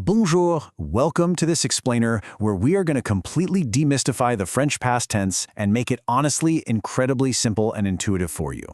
Bonjour, welcome to this explainer where we are going to completely demystify the French past tense and make it honestly incredibly simple and intuitive for you.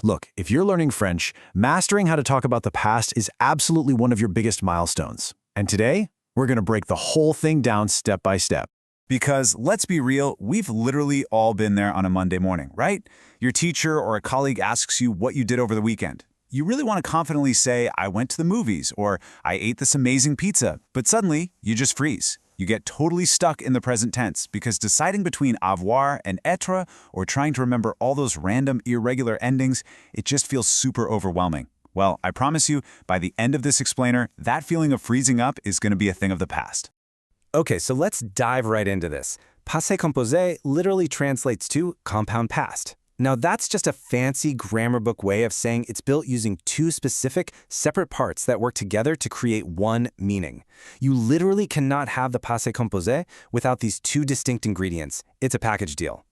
Look, if you're learning French, mastering how to talk about the past is absolutely one of your biggest milestones. And today, we're going to break the whole thing down step by step. Because let's be real, we've literally all been there on a Monday morning, right? Your teacher or a colleague asks you what you did over the weekend. You really want to confidently say, I went to the movies, or I ate this amazing pizza, but suddenly you just freeze. You get totally stuck in the present tense because deciding between avoir and être or trying to remember all those random irregular endings, it just feels super overwhelming. Well, I promise you, by the end of this explainer, that feeling of freezing up is going to be a thing of the past. Okay, so let's dive right into this. Passé composé literally translates to compound past. Now that's just a fancy grammar book way of saying it's built using two specific, separate parts that work together to create one meaning. You literally cannot have the passé composé without these two distinct ingredients. It's a package deal.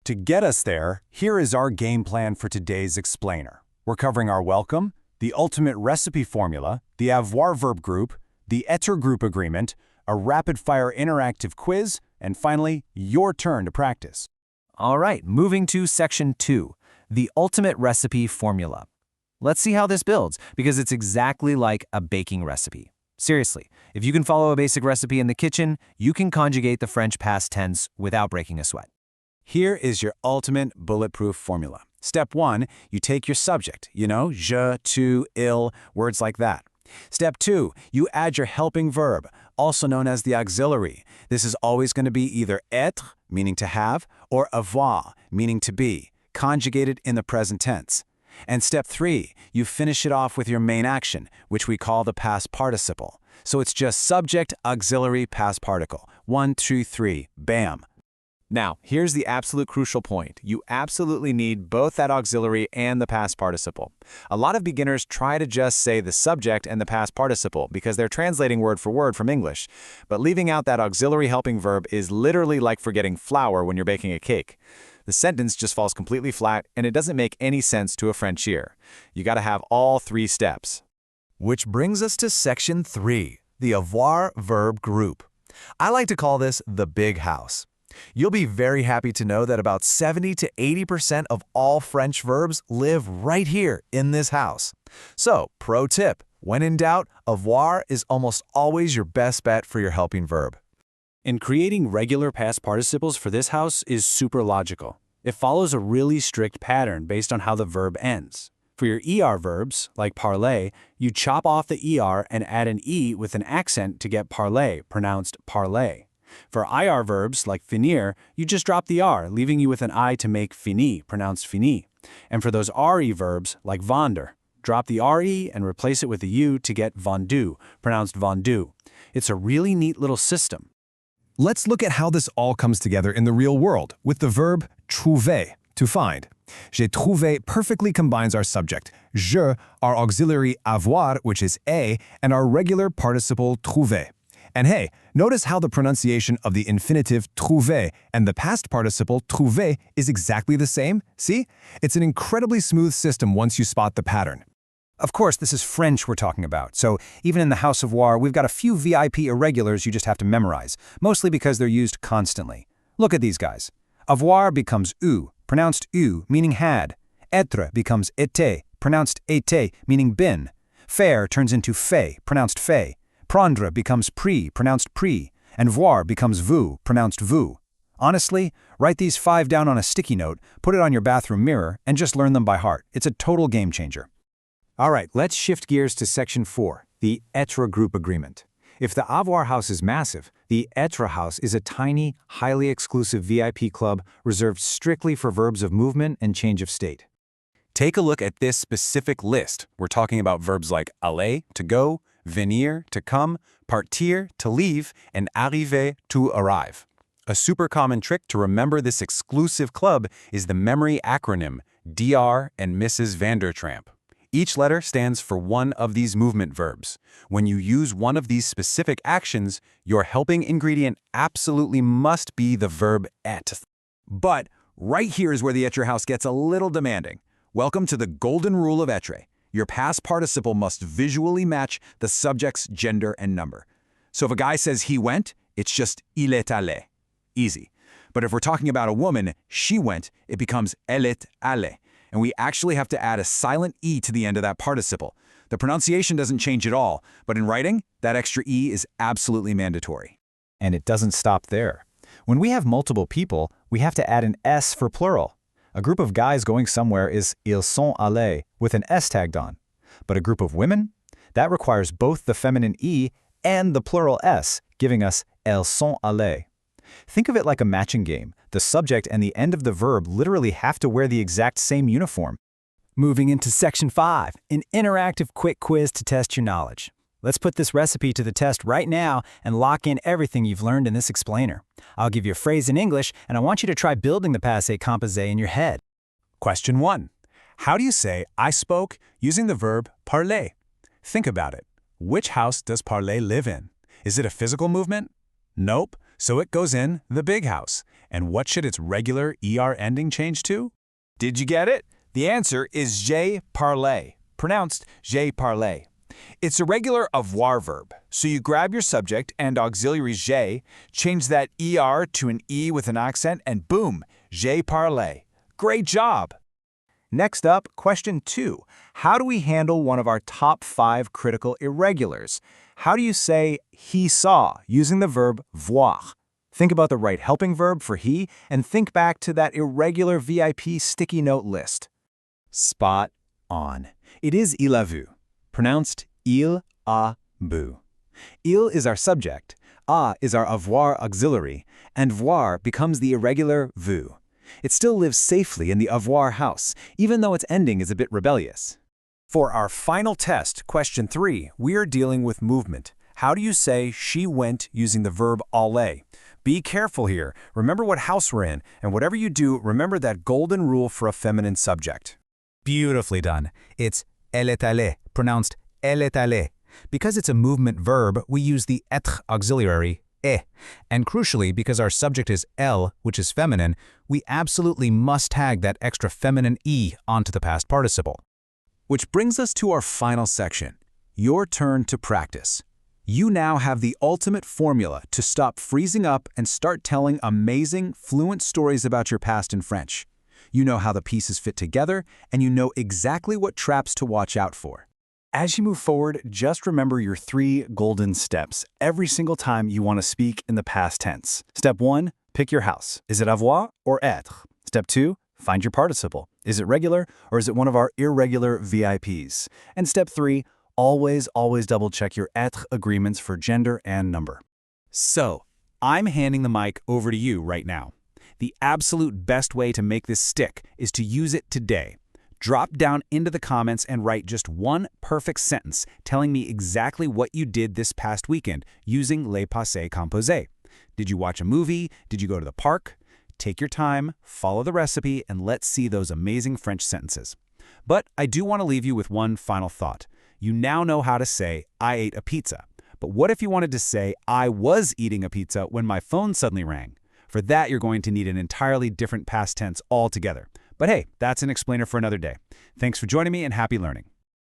To get us there, here is our game plan for today's explainer. We're covering our welcome, the ultimate recipe formula, the avoir verb group, the être group agreement, a rapid-fire interactive quiz, and finally, your turn to practice. All right, moving to section 2, the ultimate recipe formula. Let's see how this builds, because it's exactly like a baking recipe. Seriously, if you can follow a basic recipe in the kitchen, you can conjugate the French past tense without breaking a sweat. Here is your ultimate bulletproof formula. Step 1, you take your subject, je, tu, il, words like that. Step 2, you add your helping verb, also known as the auxiliary. This is always going to be either être, meaning to have, or avoir, meaning to be, conjugated in the present tense. And step 3, you finish it off with your main action, which we call the past participle. So it's just subject, auxiliary, past particle. 1, 2, 3, bam. Now, here's the absolute crucial point. You absolutely need both that auxiliary and the past participle. A lot of beginners try to just say the subject and the past participle because they're translating word for word from English. But leaving out that auxiliary helping verb is literally like forgetting flour when you're baking a cake. The sentence just falls completely flat and it doesn't make any sense to a French ear. You gotta have all 3 steps. Which brings us to section 3, the avoir verb group. I like to call this the big house. You'll be very happy to know that about 70 to 80% of all French verbs live right here in this house. So, pro tip, when in doubt, avoir is almost always your best bet for your helping verb. And creating regular past participles for this house is super logical. It follows a really strict pattern based on how the verb ends. For your ER verbs, like parler, you chop off the ER and add an E with an accent to get parler, pronounced parlay. For IR verbs, like finir, you just drop the R, leaving you with an I to make fini, pronounced fini. And for those RE verbs, like vendre, drop the RE and replace it with a U to get vendu, pronounced vendu. It's a really neat little system. Let's look at how this all comes together in the real world with the verb trouver, to find. J'ai trouvé perfectly combines our subject, je, our auxiliary avoir, which is a, and our regular participle trouver. And hey, notice how the pronunciation of the infinitive trouver and the past participle trouver is exactly the same? See? It's an incredibly smooth system once you spot the pattern. Of course, this is French we're talking about, so even in the House of War, we've got a few VIP irregulars you just have to memorize, mostly because they're used constantly. Look at these guys. Avoir becomes eu, pronounced eu, meaning had. Être becomes été, pronounced été, meaning been. Faire turns into fait, pronounced fait. Prendre becomes pris, pronounced pris, and voir becomes vous, pronounced vous. Honestly, write these 5 down on a sticky note, put it on your bathroom mirror, and just learn them by heart. It's a total game changer. All right, let's shift gears to section 4, the être group agreement. If the avoir house is massive, the être house is a tiny, highly exclusive VIP club reserved strictly for verbs of movement and change of state. Take a look at this specific list. We're talking about verbs like aller, to go, venir, to come, partir, to leave, and arriver, to arrive. A super common trick to remember this exclusive club is the memory acronym DR and Mrs. VANDERTRAMPP. Each letter stands for one of these movement verbs. When you use one of these specific actions, your helping ingredient absolutely must be the verb être. But right here is where the être house gets a little demanding. Welcome to the golden rule of être. Your past participle must visually match the subject's gender and number. So if a guy says he went, it's just il est allé. Easy. But if we're talking about a woman, she went, it becomes elle est allée. And we actually have to add a silent E to the end of that participle. The pronunciation doesn't change at all, but in writing, that extra E is absolutely mandatory. And it doesn't stop there. When we have multiple people, we have to add an S for plural. A group of guys going somewhere is ils sont allés with an S tagged on. But a group of women? That requires both the feminine E and the plural S, giving us elles sont allées. Think of it like a matching game. The subject and the end of the verb literally have to wear the exact same uniform. Moving into Section 5, an interactive quick quiz to test your knowledge. Let's put this recipe to the test right now and lock in everything you've learned in this explainer. I'll give you a phrase in English, and I want you to try building the passé composé in your head. Question 1. How do you say I spoke using the verb parler? Think about it. Which house does parler live in? Is it a physical movement? Nope. So it goes in the big house. And what should its regular ER ending change to? Did you get it? The answer is j'ai parlé, pronounced j'ai parlé. It's a regular avoir verb, so you grab your subject and auxiliary j'ai, change that ER to an E with an accent, and boom, j'ai parlé. Great job! Next up, question 2. How do we handle one of our top 5 critical irregulars? How do you say he saw using the verb voir? Think about the right helping verb for he and think back to that irregular VIP sticky note list. Spot on. It is il a vu, pronounced il a vu. Il is our subject, a is our avoir auxiliary, and voir becomes the irregular vu. It still lives safely in the avoir house, even though its ending is a bit rebellious. For our final test, question 3, we are dealing with movement. How do you say she went using the verb aller? Be careful here. Remember what house we're in, and whatever you do, remember that golden rule for a feminine subject. Beautifully done. It's elle est allée, pronounced elle est allée. Because it's a movement verb, we use the être auxiliary, et. And crucially, because our subject is elle, which is feminine, we absolutely must tag that extra feminine e onto the past participle. Which brings us to our final section, your turn to practice. You now have the ultimate formula to stop freezing up and start telling amazing, fluent stories about your past in French. You know how the pieces fit together, and you know exactly what traps to watch out for. As you move forward, just remember your 3 golden steps every single time you want to speak in the past tense. Step 1, pick your house. Is it avoir or être? Step 2, find your participle. Is it regular or is it one of our irregular VIPs? And step 3, always double-check your être agreements for gender and number. So, I'm handing the mic over to you right now. The absolute best way to make this stick is to use it today. Drop down into the comments and write just one perfect sentence telling me exactly what you did this past weekend using les passés composés. Did you watch a movie? Did you go to the park? Take your time, follow the recipe, and let's see those amazing French sentences. But I do want to leave you with one final thought. You now know how to say, I ate a pizza. But what if you wanted to say, I was eating a pizza when my phone suddenly rang? For that, you're going to need an entirely different past tense altogether. But hey, that's an explainer for another day. Thanks for joining me and happy learning.